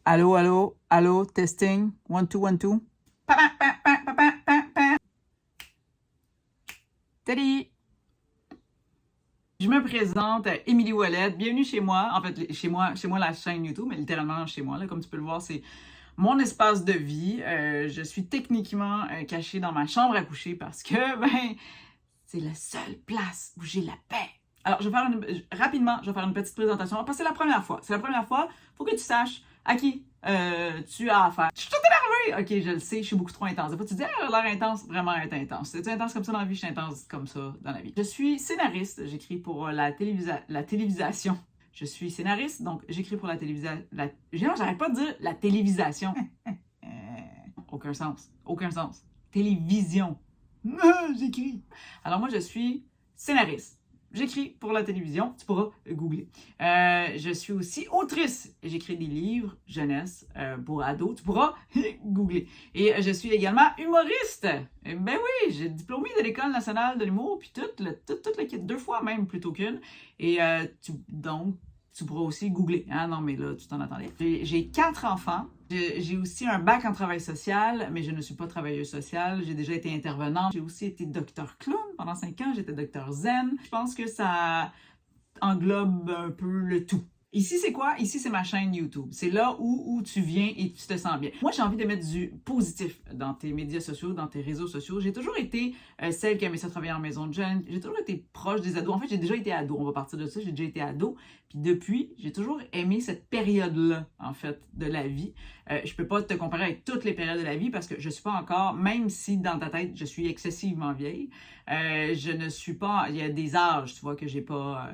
Allô, allô, allô, testing, 1, 2, 1, 2. Salut! Je me présente, Émilie Ouellette. Bienvenue chez moi. En fait, chez moi la chaîne YouTube, mais littéralement chez moi. Là, comme tu peux le voir, c'est mon espace de vie. Je suis techniquement cachée dans ma chambre à coucher parce que, c'est la seule place où j'ai la paix. Alors, rapidement, je vais faire une petite présentation parce que c'est la première fois. C'est la première fois. Faut que tu saches à qui tu as affaire. Je suis tout énervée! Ok, je le sais, je suis beaucoup trop intense. Des fois, tu te dis, ah, l'air intense, vraiment être intense. C'est intense comme ça dans la vie, je suis intense comme ça dans la vie. Je suis scénariste, j'écris pour la télévisation. Je suis scénariste, donc j'écris pour la télévision. J'arrête pas de dire la télévisation. Aucun sens. Aucun sens. Télévision. J'écris. Alors moi, je suis scénariste. J'écris pour la télévision, tu pourras googler. Je suis aussi autrice. J'écris des livres jeunesse pour ados, tu pourras googler. Et je suis également humoriste. Ben oui, j'ai diplômé de l'École nationale de l'humour, puis tout le kit, 2 fois même plutôt qu'une. Et donc, tu pourras aussi googler. Hein? Non, mais là, tu t'en attendais. J'ai 4 enfants. J'ai aussi un bac en travail social, mais je ne suis pas travailleuse sociale. J'ai déjà été intervenante. J'ai aussi été docteur clown pendant 5 ans. J'étais docteur zen. Je pense que ça englobe un peu le tout. Ici, c'est quoi? Ici, c'est ma chaîne YouTube. C'est là où tu viens et tu te sens bien. Moi, j'ai envie de mettre du positif dans tes médias sociaux, dans tes réseaux sociaux. J'ai toujours été celle qui aimait ça travailler en maison de jeunes. J'ai toujours été proche des ados. En fait, j'ai déjà été ado. On va partir de ça. J'ai déjà été ado. Puis depuis, j'ai toujours aimé cette période-là, en fait, de la vie. Je peux pas te comparer avec toutes les périodes de la vie parce que je suis pas encore, même si dans ta tête, je suis excessivement vieille, je ne suis pas, il y a des âges, tu vois, que j'ai pas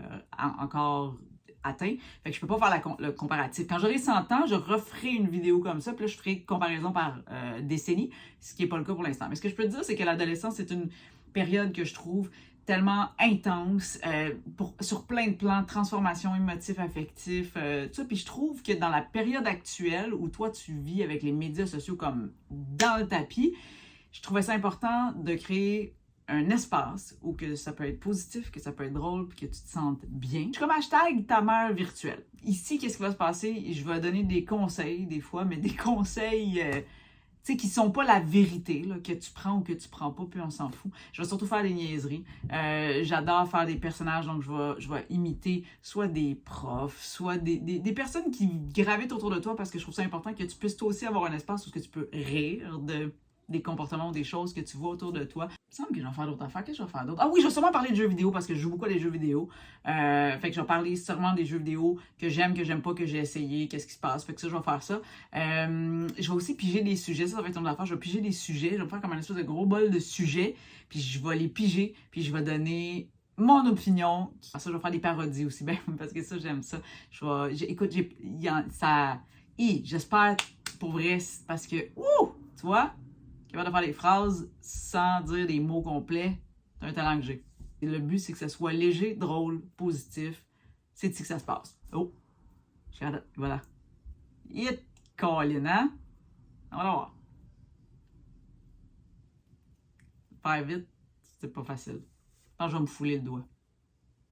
encore atteint. Fait que je peux pas faire le comparatif. Quand j'aurai 100 ans, je referai une vidéo comme ça, puis là, je ferai comparaison par décennie, ce qui n'est pas le cas pour l'instant. Mais ce que je peux te dire, c'est que l'adolescence, c'est une période que je trouve tellement intense sur plein de plans, transformation émotive, affectif, tout ça. Puis je trouve que dans la période actuelle où toi, tu vis avec les médias sociaux comme dans le tapis, je trouvais ça important de créer un espace où que ça peut être positif, que ça peut être drôle, puis que tu te sentes bien. Je suis comme hashtag ta mère virtuelle. Ici, qu'est-ce qui va se passer? Je vais donner des conseils des fois, mais des conseils tu sais, qui sont pas la vérité, là, que tu prends ou que tu prends pas, puis on s'en fout. Je vais surtout faire des niaiseries. J'adore faire des personnages, donc je vais imiter soit des profs, soit des personnes qui gravitent autour de toi parce que je trouve ça important que tu puisses toi aussi avoir un espace où que tu peux rire des comportements ou des choses que tu vois autour de toi. Il me semble que je vais faire d'autres affaires. Qu'est-ce que je vais faire d'autre? Ah oui, je vais sûrement parler de jeux vidéo parce que je joue beaucoup à des jeux vidéo. Fait que je vais parler sûrement des jeux vidéo que j'aime pas, que j'ai essayé, qu'est-ce qui se passe. Fait que ça, je vais faire ça. Je vais aussi piger des sujets. Ça va être une affaire. Je vais piger des sujets. Je vais me faire comme un espèce de gros bol de sujets. Puis je vais les piger. Puis je vais donner mon opinion. Ça, je vais faire des parodies aussi, ben, parce que ça, j'aime ça. Écoute, j'espère pour vrai, parce que, tu vois, capable de faire des phrases sans dire des mots complets, c'est un talent que j'ai. Et le but, c'est que ça soit léger, drôle, positif. C'est ici que ça se passe. Oh, voilà. Hit, Colin, hein? On va voir. Faire vite, c'est pas facile. Je pense que je vais me fouler le doigt.